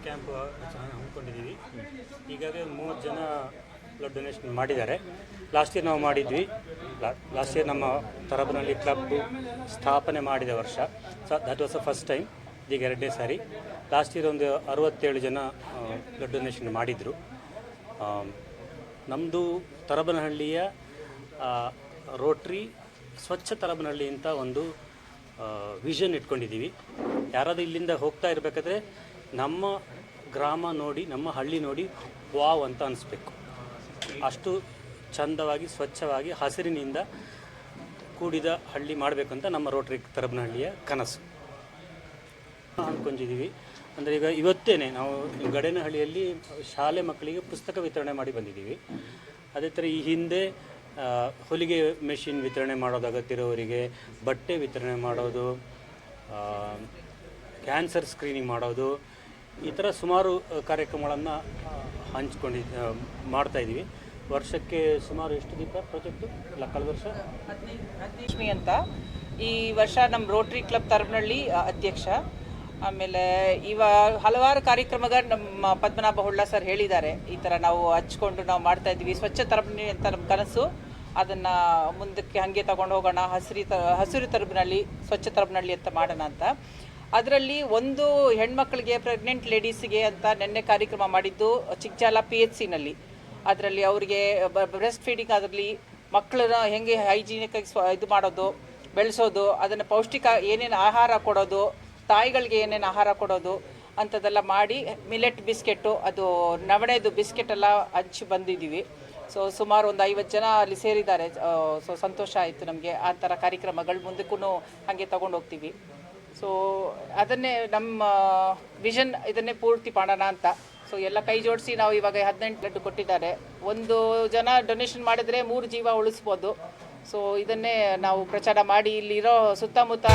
Camp ಹಮ್ಮಿಕೊಂಡಿದ್ದೀವಿ. ಈಗಾಗಲೇ 30 ಜನ blood donation ಮಾಡಿದ್ದಾರೆ. ಲಾಸ್ಟ್ ಇಯರ್ ನಾವು ಮಾಡಿದ್ವಿ. ಲಾಸ್ಟ್ ಇಯರ್ ನಮ್ಮ ತರಬನಹಳ್ಳಿ ಕ್ಲಬ್ ಸ್ಥಾಪನೆ ಮಾಡಿದ ವರ್ಷ. So that was the first time. ಈಗ 2ನೇ ಸಾರಿ. ಲಾಸ್ಟ್ ಇಯರ್ ಒಂದು 67 ಜನ ಬ್ಲಡ್ ಡೊನೇಷನ್ ಮಾಡಿದರು. ನಮ್ಮದು ತರಬನಹಳ್ಳಿಯ ರೋಟ್ರಿ ಸ್ವಚ್ಛ ತರಬನಹಳ್ಳಿ ಅಂತ ಒಂದು ವಿಷನ್ ಇಟ್ಕೊಂಡಿದ್ದೀವಿ. ಯಾರಾದರೂ ಇಲ್ಲಿಂದ ಹೋಗ್ತಾ ಇರಬೇಕಾದ್ರೆ ನಮ್ಮ ಗ್ರಾಮ ನೋಡಿ, ನಮ್ಮ ಹಳ್ಳಿ ನೋಡಿ ವಾವ್ ಅಂತ ಅನಿಸ್ಬೇಕು. ಅಷ್ಟು ಚಂದವಾಗಿ, ಸ್ವಚ್ಛವಾಗಿ, ಹಸಿರಿನಿಂದ ಕೂಡಿದ ಹಳ್ಳಿ ಮಾಡಬೇಕು ಅಂತ ನಮ್ಮ ರೋಟ್ರಿ ತರಬನಹಳ್ಳಿಯ ಕನಸು ಅಂದ್ಕೊಂಡಿದ್ದೀವಿ. ಅಂದರೆ ಈಗ ಇವತ್ತೇನೆ ನಾವು ಗಡೇನಹಳ್ಳಿಯಲ್ಲಿ ಶಾಲೆ ಮಕ್ಕಳಿಗೆ ಪುಸ್ತಕ ವಿತರಣೆ ಮಾಡಿ ಬಂದಿದ್ದೀವಿ. ಅದೇ ಥರ ಈ ಹಿಂದೆ ಹೊಲಿಗೆ ಮೆಷಿನ್ ವಿತರಣೆ ಮಾಡೋದು, ಅಗತ್ಯವಿರೋರಿಗೆ ಬಟ್ಟೆ ವಿತರಣೆ ಮಾಡೋದು, ಕ್ಯಾನ್ಸರ್ ಸ್ಕ್ರೀನಿಂಗ್ ಮಾಡೋದು, ಈ ಥರ ಸುಮಾರು ಕಾರ್ಯಕ್ರಮಗಳನ್ನು ಮಾಡ್ತಾಯಿದ್ದೀವಿ. ವರ್ಷಕ್ಕೆ ಸುಮಾರು ಎಷ್ಟು ದೀಪ ಪ್ರಾಜೆಕ್ಟು ಇಲ್ಲ ಕಳೆದ ವರ್ಷ 15 ಅಂತ. ಈ ವರ್ಷ ನಮ್ಮ ರೋಟ್ರಿ ಕ್ಲಬ್ ತರಬನಹಳ್ಳಿ ಅಧ್ಯಕ್ಷ. ಆಮೇಲೆ ಹಲವಾರು ಕಾರ್ಯಕ್ರಮಗಳು ನಮ್ಮ ಪದ್ಮನಾಭ ಹೊಳ್ಳ ಸರ್ ಹೇಳಿದ್ದಾರೆ. ಈ ಥರ ನಾವು ಹಚ್ಕೊಂಡು ನಾವು ಮಾಡ್ತಾಯಿದ್ದೀವಿ. ಸ್ವಚ್ಛ ತರಬನಹಳ್ಳಿ ಅಂತ ನಮ್ಮ ಕನಸು. ಅದನ್ನು ಮುಂದಕ್ಕೆ ಹಾಗೆ ತಗೊಂಡು ಹೋಗೋಣ. ಹಸಿರು ತರಬನಹಳ್ಳಿ, ಸ್ವಚ್ಛ ತರಬನಹಳ್ಳಿ ಅಂತ ಮಾಡೋಣ ಅಂತ. ಅದರಲ್ಲಿ ಒಂದು ಹೆಣ್ಮಕ್ಳಿಗೆ, ಪ್ರೆಗ್ನೆಂಟ್ ಲೇಡೀಸಿಗೆ ಅಂತ ನಿನ್ನೆ ಕಾರ್ಯಕ್ರಮ ಮಾಡಿದ್ದು ಚಿಕ್ಕಜಾಲ PHCನಲ್ಲಿ. ಅದರಲ್ಲಿ ಅವರಿಗೆ ಬ್ರೆಸ್ಟ್ ಫೀಡಿಂಗ್, ಅದರಲ್ಲಿ ಮಕ್ಕಳನ್ನ ಹೆಂಗೆ ಹೈಜೀನಿಕಾಗಿ ಇದು ಮಾಡೋದು, ಬೆಳೆಸೋದು, ಅದನ್ನು ಪೌಷ್ಟಿಕ ಏನೇನು ಆಹಾರ ಕೊಡೋದು, ತಾಯಿಗಳಿಗೆ ಏನೇನು ಆಹಾರ ಕೊಡೋದು ಅಂಥದ್ದೆಲ್ಲ ಮಾಡಿ, ಮಿಲೆಟ್ ಬಿಸ್ಕೆಟು, ಅದು ನವಣೆದು ಬಿಸ್ಕೆಟ್ ಎಲ್ಲ ಹಂಚಿ ಬಂದಿದ್ದೀವಿ. ಸೊ ಸುಮಾರು ಒಂದು 50 ಜನ ಅಲ್ಲಿ ಸೇರಿದ್ದಾರೆ. ಸೊ ಸಂತೋಷ ಆಯಿತು ನಮಗೆ. ಆ ಥರ ಕಾರ್ಯಕ್ರಮಗಳು ಮುಂದಕ್ಕೂ ಹಾಗೆ ತಗೊಂಡು ಹೋಗ್ತೀವಿ. ಸೊ ಅದನ್ನೇ ನಮ್ಮ ವಿಷನ್, ಇದನ್ನೇ ಪೂರ್ತಿ ಮಾಡೋಣ ಅಂತ. ಸೊ ಎಲ್ಲ ಕೈ ಜೋಡಿಸಿ ನಾವು ಇವಾಗ 18 ಬ್ಲಡ್ ಕೊಟ್ಟಿದ್ದಾರೆ. 1 ಜನ ಡೊನೇಷನ್ ಮಾಡಿದರೆ 3 ಜೀವ ಉಳಿಸ್ಬೋದು. ಸೊ ಇದನ್ನೇ ನಾವು ಪ್ರಚಾರ ಮಾಡಿ ಇಲ್ಲಿರೋ ಸುತ್ತಮುತ್ತ